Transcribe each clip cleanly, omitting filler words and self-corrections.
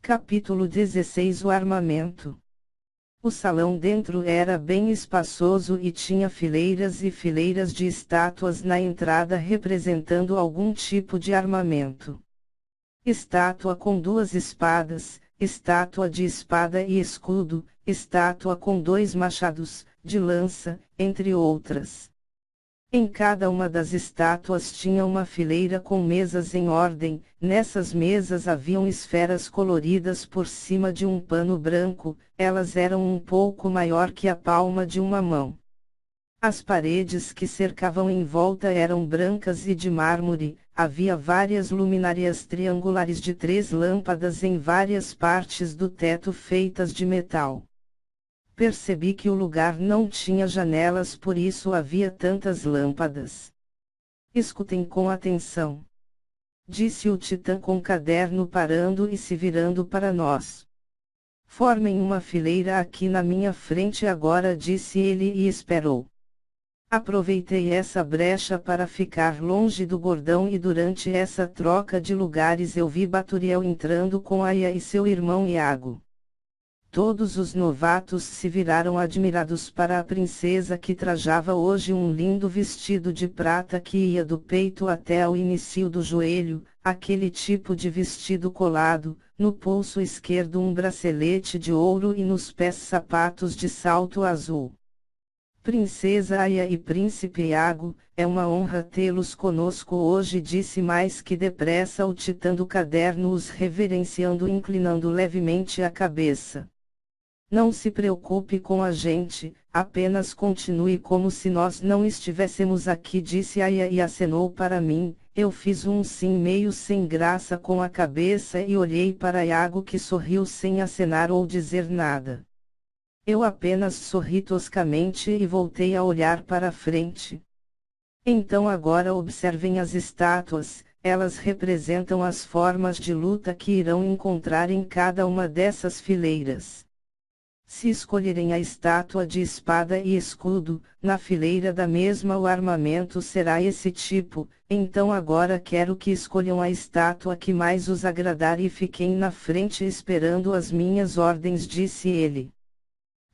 Capítulo 16. O armamento. O salão dentro era bem espaçoso e tinha fileiras e fileiras de estátuas na entrada representando algum tipo de armamento. Estátua com 2 espadas, estátua de espada e escudo, estátua com 2 machados, de lança, entre outras. Em cada uma das estátuas tinha uma fileira com mesas em ordem, nessas mesas haviam esferas coloridas por cima de um pano branco, elas eram um pouco maior que a palma de uma mão. As paredes que cercavam em volta eram brancas e de mármore, havia várias luminárias triangulares de 3 lâmpadas em várias partes do teto feitas de metal. Percebi que o lugar não tinha janelas, por isso havia tantas lâmpadas. Escutem com atenção, disse o Titã com o caderno parando e se virando para nós. Formem uma fileira aqui na minha frente agora, disse ele e esperou. Aproveitei essa brecha para ficar longe do bordão e durante essa troca de lugares eu vi Baturiel entrando com Aya e seu irmão Iago. Todos os novatos se viraram admirados para a princesa que trajava hoje um lindo vestido de prata que ia do peito até ao início do joelho, aquele tipo de vestido colado, no pulso esquerdo um bracelete de ouro e nos pés sapatos de salto azul. Princesa Aya e Príncipe Iago, é uma honra tê-los conosco hoje, disse mais que depressa o Titã do caderno, os reverenciando inclinando levemente a cabeça. Não se preocupe com a gente, apenas continue como se nós não estivéssemos aqui, disse Aya e acenou para mim. Eu fiz um sim meio sem graça com a cabeça e olhei para Iago que sorriu sem acenar ou dizer nada. Eu apenas sorri toscamente e voltei a olhar para frente. Então agora observem as estátuas, elas representam as formas de luta que irão encontrar em cada uma dessas fileiras. Se escolherem a estátua de espada e escudo, na fileira da mesma o armamento será esse tipo, então agora quero que escolham a estátua que mais os agradar e fiquem na frente esperando as minhas ordens, disse ele.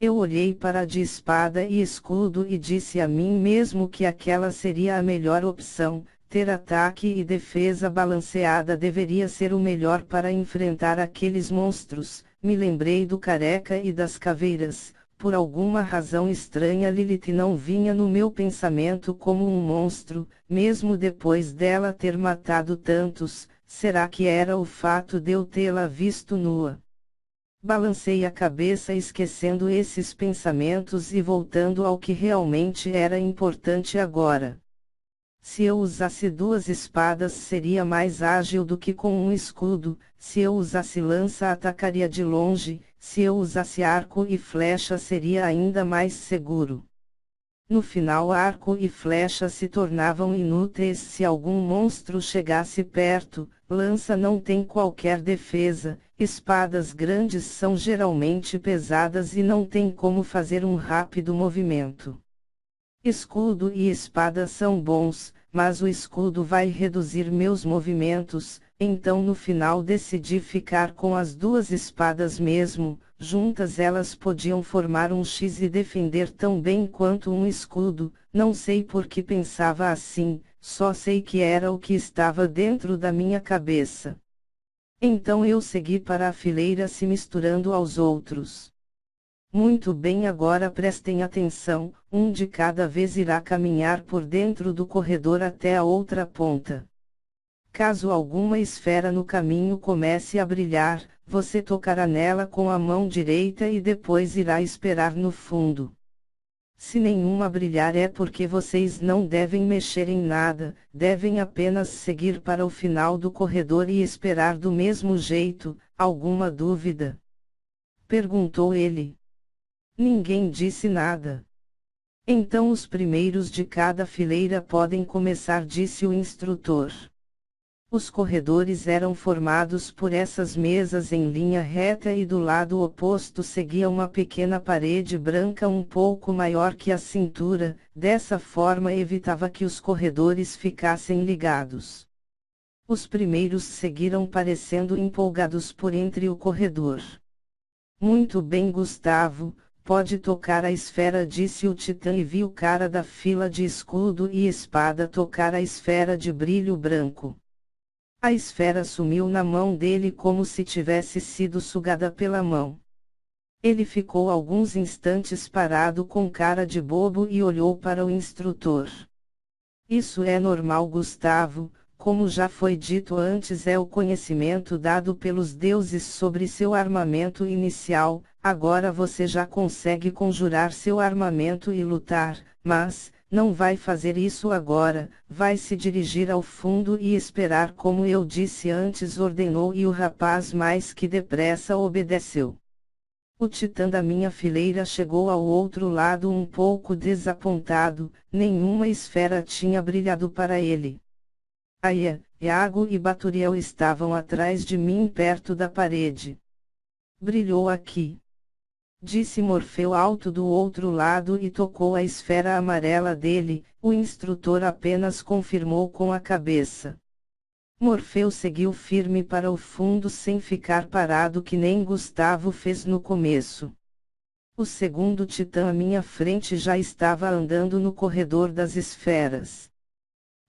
Eu olhei para a de espada e escudo e disse a mim mesmo que aquela seria a melhor opção, ter ataque e defesa balanceada deveria ser o melhor para enfrentar aqueles monstros. Me lembrei do careca e das caveiras, por alguma razão estranha Lilith não vinha no meu pensamento como um monstro, mesmo depois dela ter matado tantos, será que era o fato de eu tê-la visto nua? Balancei a cabeça esquecendo esses pensamentos e voltando ao que realmente era importante agora. Se eu usasse 2 espadas seria mais ágil do que com um escudo, se eu usasse lança atacaria de longe, se eu usasse arco e flecha seria ainda mais seguro. No final arco e flecha se tornavam inúteis se algum monstro chegasse perto, lança não tem qualquer defesa, espadas grandes são geralmente pesadas e não tem como fazer um rápido movimento. Escudo e espada são bons, mas o escudo vai reduzir meus movimentos, então no final decidi ficar com as 2 espadas mesmo, juntas elas podiam formar um X e defender tão bem quanto um escudo, não sei por que pensava assim, só sei que era o que estava dentro da minha cabeça. Então eu segui para a fileira se misturando aos outros. Muito bem, agora prestem atenção, um de cada vez irá caminhar por dentro do corredor até a outra ponta. Caso alguma esfera no caminho comece a brilhar, você tocará nela com a mão direita e depois irá esperar no fundo. Se nenhuma brilhar é porque vocês não devem mexer em nada, devem apenas seguir para o final do corredor e esperar do mesmo jeito. Alguma dúvida? Perguntou ele. Ninguém disse nada. Então os primeiros de cada fileira podem começar, disse o instrutor. Os corredores eram formados por essas mesas em linha reta e do lado oposto seguia uma pequena parede branca um pouco maior que a cintura, dessa forma evitava que os corredores ficassem ligados. Os primeiros seguiram parecendo empolgados por entre o corredor. Muito bem, Gustavo, pode tocar a esfera, disse o titã e viu o cara da fila de escudo e espada tocar a esfera de brilho branco. A esfera sumiu na mão dele como se tivesse sido sugada pela mão. Ele ficou alguns instantes parado com cara de bobo e olhou para o instrutor. Isso é normal, Gustavo, como já foi dito antes, é o conhecimento dado pelos deuses sobre seu armamento inicial. Agora você já consegue conjurar seu armamento e lutar, mas não vai fazer isso agora, vai se dirigir ao fundo e esperar como eu disse antes, ordenou, e o rapaz mais que depressa obedeceu. O titã da minha fileira chegou ao outro lado um pouco desapontado, nenhuma esfera tinha brilhado para ele. Aia, Iago e Baturiel estavam atrás de mim perto da parede. Brilhou aqui, disse Morfeu alto do outro lado e tocou a esfera amarela dele, o instrutor apenas confirmou com a cabeça. Morfeu seguiu firme para o fundo sem ficar parado que nem Gustavo fez no começo. O segundo titã à minha frente já estava andando no corredor das esferas.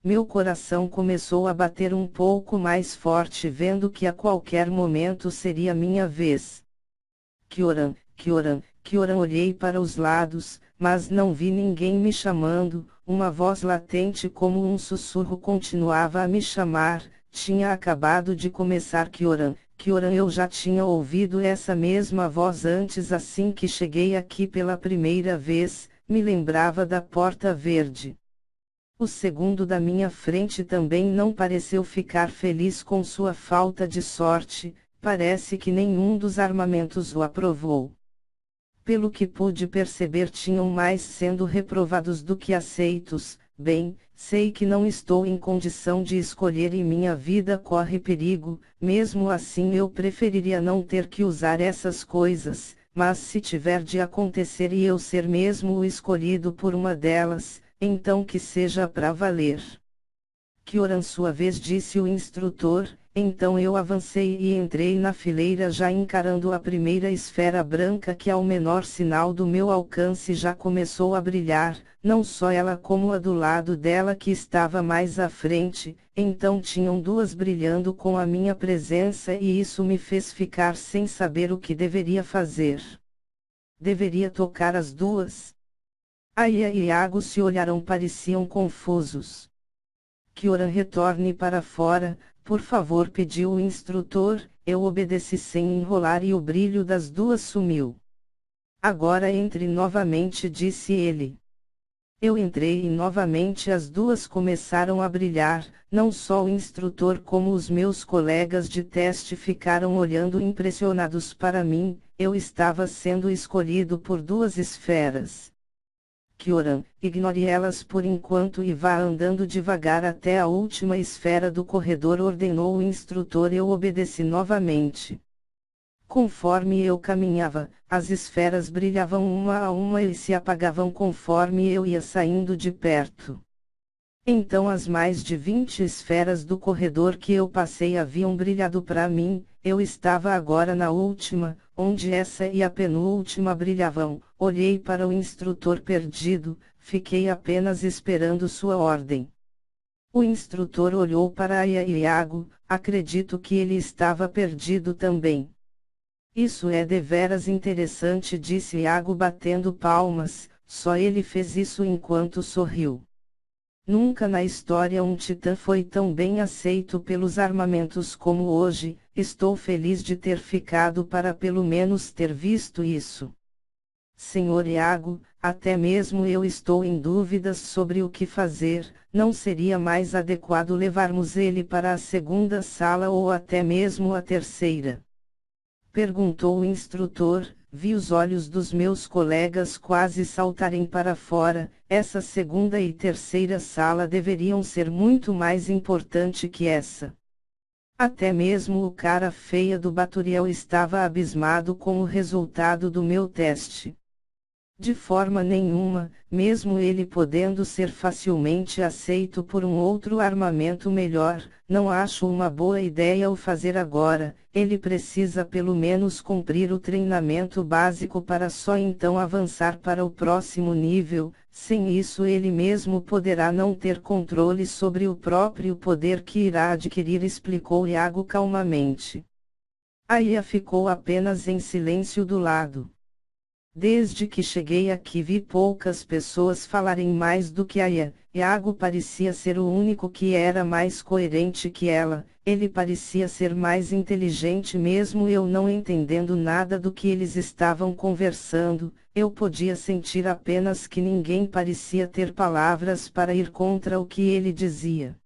Meu coração começou a bater um pouco mais forte vendo que a qualquer momento seria minha vez. Kioran, Kioran, Kioran, olhei para os lados, mas não vi ninguém me chamando, uma voz latente como um sussurro continuava a me chamar. Tinha acabado de começar. Kioran, Kioran, eu já tinha ouvido essa mesma voz antes assim que cheguei aqui pela primeira vez, me lembrava da Porta Verde. O segundo da minha frente também não pareceu ficar feliz com sua falta de sorte, parece que nenhum dos armamentos o aprovou. Pelo que pude perceber, tinham mais sendo reprovados do que aceitos. Bem, sei que não estou em condição de escolher e minha vida corre perigo, mesmo assim eu preferiria não ter que usar essas coisas, mas se tiver de acontecer e eu ser mesmo o escolhido por uma delas, então que seja pra valer. Kioran, sua vez, disse o instrutor. Então eu avancei e entrei na fileira já encarando a primeira esfera branca que ao menor sinal do meu alcance já começou a brilhar, não só ela como a do lado dela que estava mais à frente, então tinham duas brilhando com a minha presença e isso me fez ficar sem saber o que deveria fazer. Deveria tocar as duas? Aia e Iago se olharam, pareciam confusos. Kioran, retorne para fora, por favor, pediu o instrutor. Eu obedeci sem enrolar e o brilho das duas sumiu. Agora entre novamente, disse ele. Eu entrei e novamente as duas começaram a brilhar. Não só o instrutor como os meus colegas de teste ficaram olhando impressionados para mim. Eu estava sendo escolhido por duas esferas. Kioran, ignore elas por enquanto e vá andando devagar até a última esfera do corredor, ordenou o instrutor. Eu obedeci novamente. Conforme eu caminhava, as esferas brilhavam uma a uma e se apagavam conforme eu ia saindo de perto. Então as mais de 20 esferas do corredor que eu passei haviam brilhado para mim. Eu estava agora na última, onde essa e a penúltima brilhavam. Olhei para o instrutor perdido, fiquei apenas esperando sua ordem. O instrutor olhou para Aia e Iago, acredito que ele estava perdido também. Isso é deveras interessante, disse Iago batendo palmas, só ele fez isso enquanto sorriu. Nunca na história um titã foi tão bem aceito pelos armamentos como hoje. Estou feliz de ter ficado para pelo menos ter visto isso. Senhor Iago, até mesmo eu estou em dúvidas sobre o que fazer. Não seria mais adequado levarmos ele para a segunda sala ou até mesmo a terceira? Perguntou o instrutor. Vi os olhos dos meus colegas quase saltarem para fora. Essa segunda e terceira sala deveriam ser muito mais importante que essa. Até mesmo o cara feia do Baturiel estava abismado com o resultado do meu teste. De forma nenhuma, mesmo ele podendo ser facilmente aceito por um outro armamento melhor, não acho uma boa ideia o fazer agora. Ele precisa pelo menos cumprir o treinamento básico para só então avançar para o próximo nível. Sem isso ele mesmo poderá não ter controle sobre o próprio poder que irá adquirir, explicou Iago calmamente. Aya ficou apenas em silêncio do lado. Desde que cheguei aqui vi poucas pessoas falarem mais do que Aya. Iago parecia ser o único que era mais coerente que ela. Ele parecia ser mais inteligente mesmo eu não entendendo nada do que eles estavam conversando. Eu podia sentir apenas que ninguém parecia ter palavras para ir contra o que ele dizia.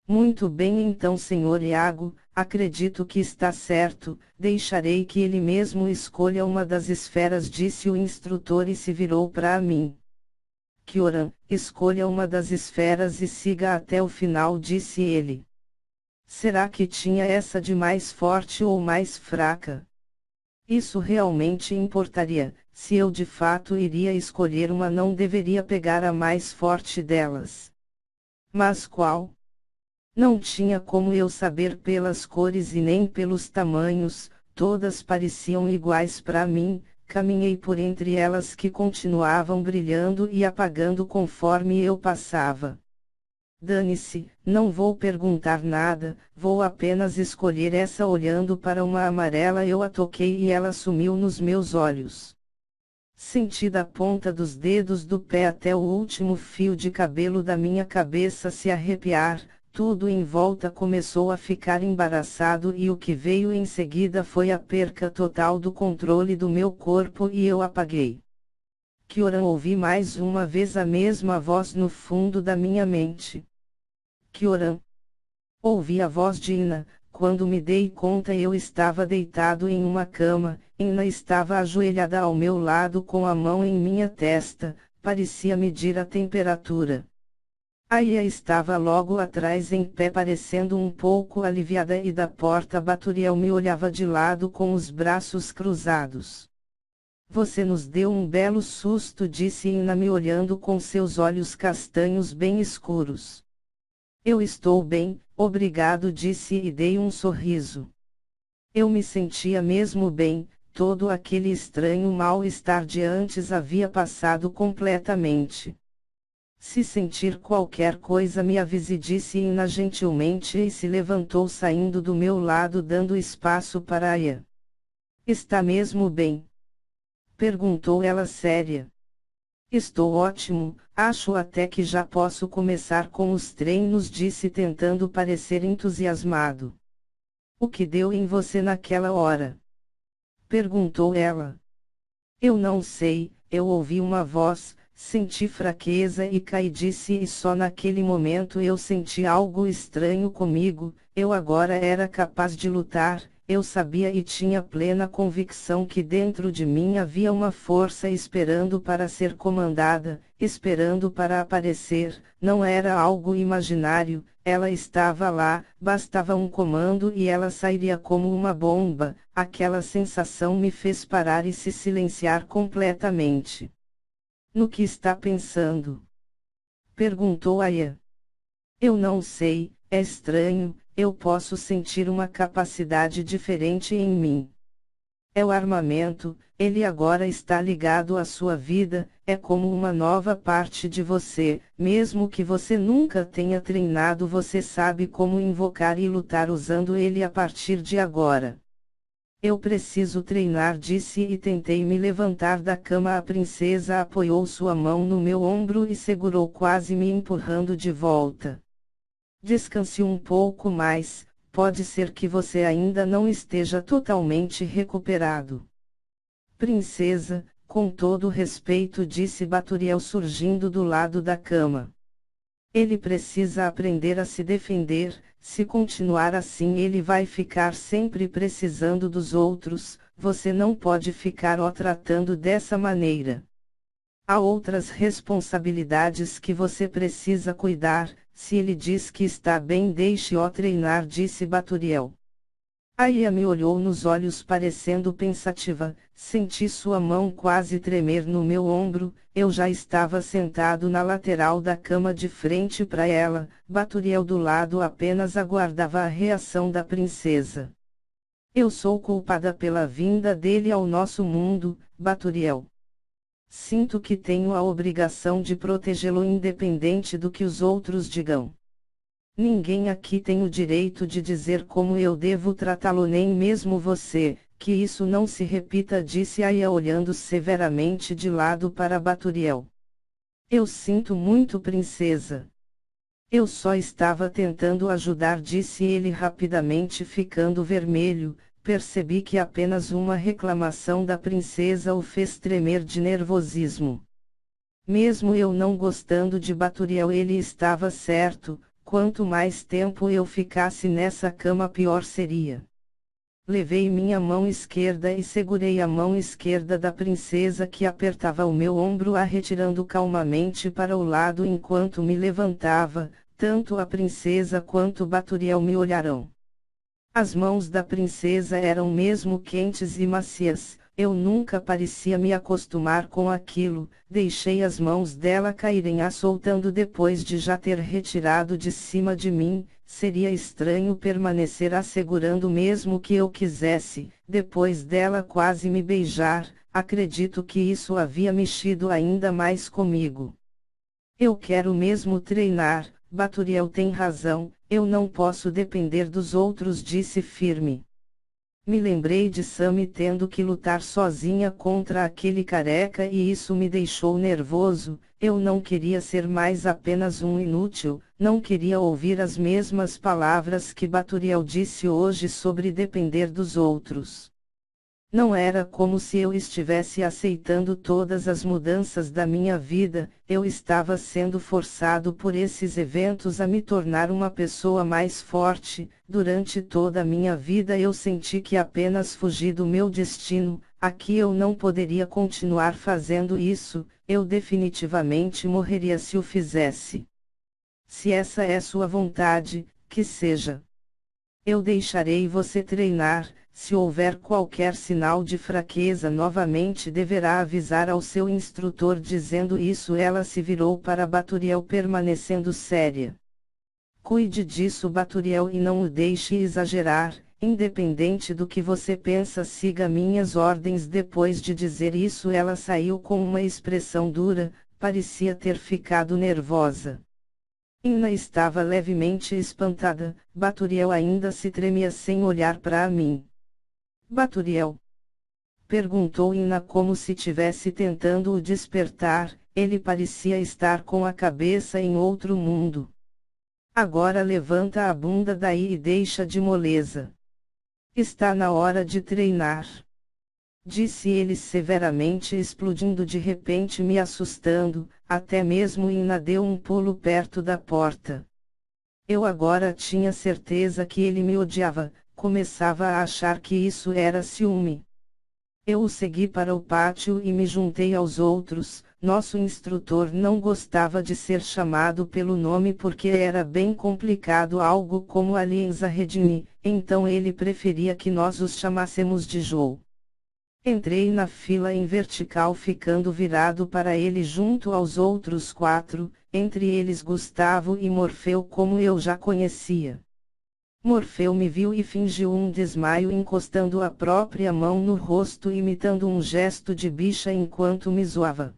Muito bem então, senhor Iago, acredito que está certo, deixarei que ele mesmo escolha uma das esferas, disse o instrutor e se virou para mim. Kyoran, escolha uma das esferas e siga até o final, disse ele. Será que tinha essa de mais forte ou mais fraca? Isso realmente importaria. Se eu de fato iria escolher uma, não deveria pegar a mais forte delas. Mas qual? Não tinha como eu saber pelas cores e nem pelos tamanhos, todas pareciam iguais para mim. Caminhei por entre elas que continuavam brilhando e apagando conforme eu passava. Dane-se, não vou perguntar nada, vou apenas escolher essa. Olhando para uma amarela eu a toquei e ela sumiu nos meus olhos. Senti da ponta dos dedos do pé até o último fio de cabelo da minha cabeça se arrepiar. Tudo em volta começou a ficar embaraçado e o que veio em seguida foi a perca total do controle do meu corpo e eu apaguei. Kyoran, ouvi mais uma vez a mesma voz no fundo da minha mente. Kyoran. Ouvi a voz de Ina. Quando me dei conta eu estava deitado em uma cama. Ina estava ajoelhada ao meu lado com a mão em minha testa, parecia medir a temperatura. Aya estava logo atrás em pé, parecendo um pouco aliviada, e da porta Baturiel me olhava de lado com os braços cruzados. Você nos deu um belo susto, disse Ina me olhando com seus olhos castanhos bem escuros. Eu estou bem, obrigado, disse e dei um sorriso. Eu me sentia mesmo bem, todo aquele estranho mal-estar de antes havia passado completamente. Se sentir qualquer coisa me avise, disse Ina gentilmente e se levantou saindo do meu lado dando espaço para Aya. Está mesmo bem? Perguntou ela séria. Estou ótimo, acho até que já posso começar com os treinos, disse tentando parecer entusiasmado. O que deu em você naquela hora? Perguntou ela. Eu não sei, eu ouvi uma voz. Senti fraqueza e caí, disse, e só naquele momento eu senti algo estranho comigo. Eu agora era capaz de lutar, eu sabia e tinha plena convicção que dentro de mim havia uma força esperando para ser comandada, esperando para aparecer. Não era algo imaginário, ela estava lá, bastava um comando e ela sairia como uma bomba. Aquela sensação me fez parar e se silenciar completamente. No que está pensando? Perguntou Aya. Eu não sei, é estranho, eu posso sentir uma capacidade diferente em mim. É o armamento, ele agora está ligado à sua vida, é como uma nova parte de você, mesmo que você nunca tenha treinado, você sabe como invocar e lutar usando ele a partir de agora. Eu preciso treinar, disse e tentei me levantar da cama. A princesa apoiou sua mão no meu ombro e segurou, quase me empurrando de volta. Descanse um pouco mais, pode ser que você ainda não esteja totalmente recuperado. Princesa, com todo respeito, disse Baturiel surgindo do lado da cama. Ele precisa aprender a se defender. Se continuar assim ele vai ficar sempre precisando dos outros, você não pode ficar o tratando dessa maneira. Há outras responsabilidades que você precisa cuidar. Se ele diz que está bem, deixe-o treinar, disse Baturiel. Aya me olhou nos olhos parecendo pensativa, senti sua mão quase tremer no meu ombro, eu já estava sentado na lateral da cama de frente para ela, Baturiel do lado apenas aguardava a reação da princesa. Eu sou culpada pela vinda dele ao nosso mundo, Baturiel. Sinto que tenho a obrigação de protegê-lo independente do que os outros digam. Ninguém aqui tem o direito de dizer como eu devo tratá-lo, nem mesmo você, que isso não se repita, disse Aya olhando severamente de lado para Baturiel. Eu sinto muito, princesa. Eu só estava tentando ajudar, disse ele rapidamente, ficando vermelho. Percebi que apenas uma reclamação da princesa o fez tremer de nervosismo. Mesmo eu não gostando de Baturiel, ele estava certo. Quanto mais tempo eu ficasse nessa cama, pior seria. Levei minha mão esquerda e segurei a mão esquerda da princesa, que apertava o meu ombro, a retirando calmamente para o lado enquanto me levantava. Tanto a princesa quanto Baturiel me olharam. As mãos da princesa eram mesmo quentes e macias. Eu nunca parecia me acostumar com aquilo. Deixei as mãos dela caírem, a soltando depois de já ter retirado de cima de mim. Seria estranho permanecer a segurando mesmo que eu quisesse, depois dela quase me beijar. Acredito que isso havia mexido ainda mais comigo. Eu quero mesmo treinar. Baturiel tem razão, eu não posso depender dos outros, disse firme. Me lembrei de Sami tendo que lutar sozinha contra aquele careca e isso me deixou nervoso. Eu não queria ser mais apenas um inútil, não queria ouvir as mesmas palavras que Baturiel disse hoje sobre depender dos outros. Não era como se eu estivesse aceitando todas as mudanças da minha vida, eu estava sendo forçado por esses eventos a me tornar uma pessoa mais forte. Durante toda a minha vida eu senti que apenas fugi do meu destino, aqui eu não poderia continuar fazendo isso, eu definitivamente morreria se o fizesse. Se essa é sua vontade, que seja. Eu deixarei você treinar. Se houver qualquer sinal de fraqueza novamente deverá avisar ao seu instrutor. Dizendo isso, ela se virou para Baturiel, permanecendo séria. Cuide disso, Baturiel, e não o deixe exagerar. Independente do que você pensa, siga minhas ordens. Depois de dizer isso, ela saiu com uma expressão dura, parecia ter ficado nervosa. Ina estava levemente espantada. Baturiel ainda se tremia sem olhar para mim. Baturiel? Perguntou Ina como se tivesse tentando o despertar. Ele parecia estar com a cabeça em outro mundo. Agora levanta a bunda daí e deixa de moleza. Está na hora de treinar. Disse ele severamente, explodindo de repente, me assustando. Até mesmo Ina deu um pulo perto da porta. Eu agora tinha certeza que ele me odiava. Começava a achar que isso era ciúme. Eu o segui para o pátio e me juntei aos outros. Nosso instrutor não gostava de ser chamado pelo nome porque era bem complicado, algo como Alienza Redini, então ele preferia que nós os chamássemos de Joe. Entrei na fila em vertical, ficando virado para ele junto aos outros 4, entre eles Gustavo e Morfeu, como eu já conhecia. Morfeu me viu e fingiu um desmaio, encostando a própria mão no rosto, imitando um gesto de bicha enquanto me zoava.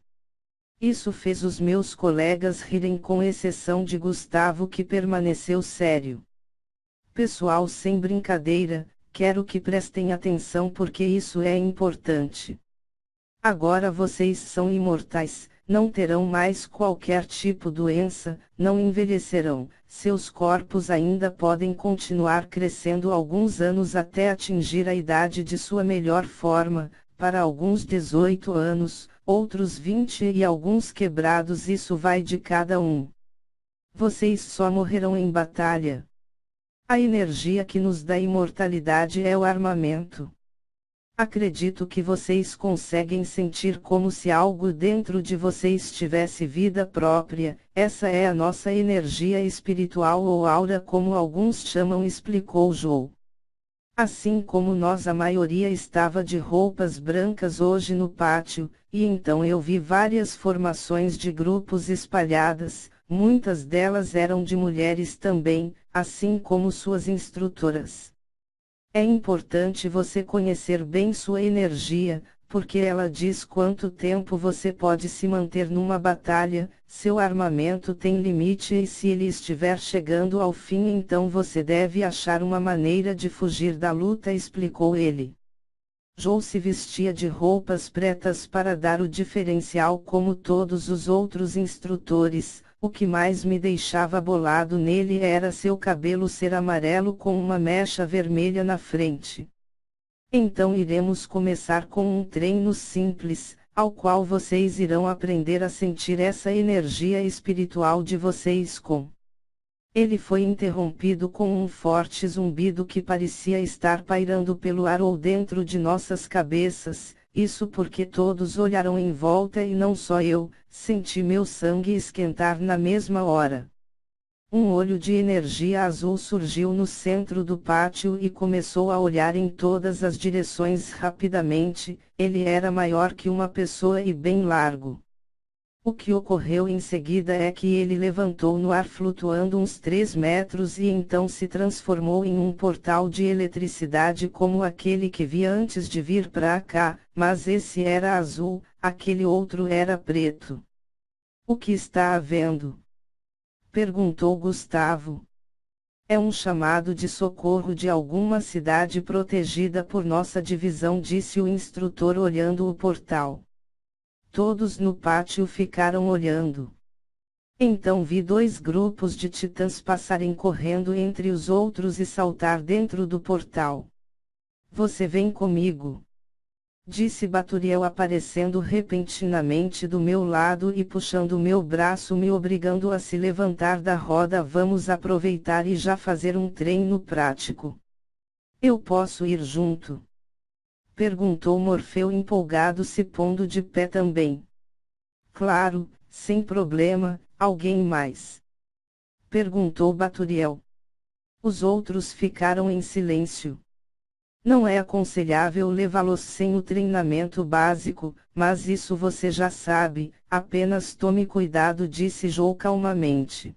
Isso fez os meus colegas rirem, com exceção de Gustavo, que permaneceu sério. Pessoal, sem brincadeira, quero que prestem atenção porque isso é importante. Agora vocês são imortais, não terão mais qualquer tipo de doença, não envelhecerão, seus corpos ainda podem continuar crescendo alguns anos até atingir a idade de sua melhor forma, para alguns 18 anos, outros 20 e alguns quebrados, isso vai de cada um. Vocês só morrerão em batalha. A energia que nos dá imortalidade é o armamento. Acredito que vocês conseguem sentir como se algo dentro de vocês tivesse vida própria. Essa é a nossa energia espiritual ou aura, como alguns chamam, explicou Joe. Assim como nós, a maioria estava de roupas brancas hoje no pátio, e então eu vi várias formações de grupos espalhadas, muitas delas eram de mulheres também, assim como suas instrutoras. É importante você conhecer bem sua energia, porque ela diz quanto tempo você pode se manter numa batalha, seu armamento tem limite e se ele estiver chegando ao fim então você deve achar uma maneira de fugir da luta, explicou ele. Joe se vestia de roupas pretas para dar o diferencial como todos os outros instrutores. O que mais me deixava bolado nele era seu cabelo ser amarelo com uma mecha vermelha na frente. Então iremos começar com um treino simples, ao qual vocês irão aprender a sentir essa energia espiritual de vocês com. Ele foi interrompido com um forte zumbido que parecia estar pairando pelo ar ou dentro de nossas cabeças, isso porque todos olharam em volta e não só eu, senti meu sangue esquentar na mesma hora. Um olho de energia azul surgiu no centro do pátio e começou a olhar em todas as direções rapidamente, ele era maior que uma pessoa e bem largo. O que ocorreu em seguida é que ele levantou no ar flutuando uns 3 metros e então se transformou em um portal de eletricidade como aquele que vi antes de vir para cá, mas esse era azul, aquele outro era preto. O que está havendo? Perguntou Gustavo. É um chamado de socorro de alguma cidade protegida por nossa divisão, disse o instrutor olhando o portal. Todos no pátio ficaram olhando. Então vi 2 grupos de titãs passarem correndo entre os outros e saltar dentro do portal. Você vem comigo? Disse Baturiel aparecendo repentinamente do meu lado e puxando meu braço me obrigando a se levantar da roda. Vamos aproveitar e já fazer um treino prático. Eu posso ir junto? Perguntou Morfeu empolgado, se pondo de pé também. Claro, sem problema. Alguém mais? Perguntou Baturiel. Os outros ficaram em silêncio. Não é aconselhável levá-los sem o treinamento básico, mas isso você já sabe, apenas tome cuidado, disse Joe calmamente.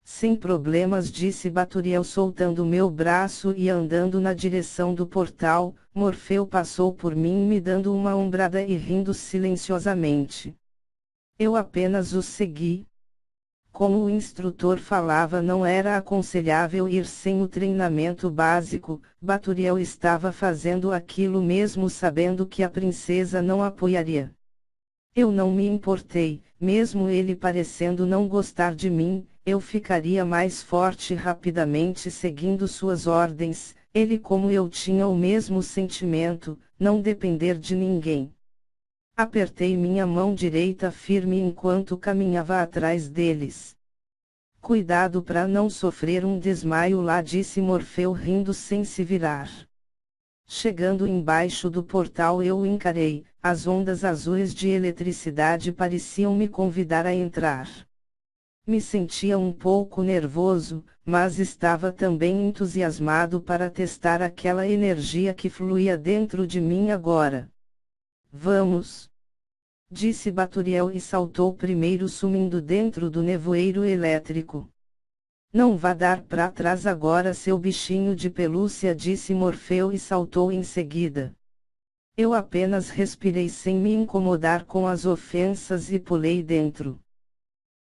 Sem problemas, disse Baturiel soltando meu braço e andando na direção do portal. Morfeu passou por mim me dando uma ombrada e rindo silenciosamente. Eu apenas o segui. Como o instrutor falava, não era aconselhável ir sem o treinamento básico. Baturiel estava fazendo aquilo mesmo sabendo que a princesa não apoiaria. Eu não me importei, mesmo ele parecendo não gostar de mim, eu ficaria mais forte rapidamente seguindo suas ordens. Ele como eu tinha o mesmo sentimento, não depender de ninguém. Apertei minha mão direita firme enquanto caminhava atrás deles. Cuidado para não sofrer um desmaio lá, disse Morfeu rindo sem se virar. Chegando embaixo do portal eu o encarei, as ondas azuis de eletricidade pareciam me convidar a entrar. Me sentia um pouco nervoso, mas estava também entusiasmado para testar aquela energia que fluía dentro de mim agora. Vamos! Disse Baturiel e saltou primeiro, sumindo dentro do nevoeiro elétrico. Não vá dar para trás agora, seu bichinho de pelúcia, disse Morfeu e saltou em seguida. Eu apenas respirei sem me incomodar com as ofensas e pulei dentro.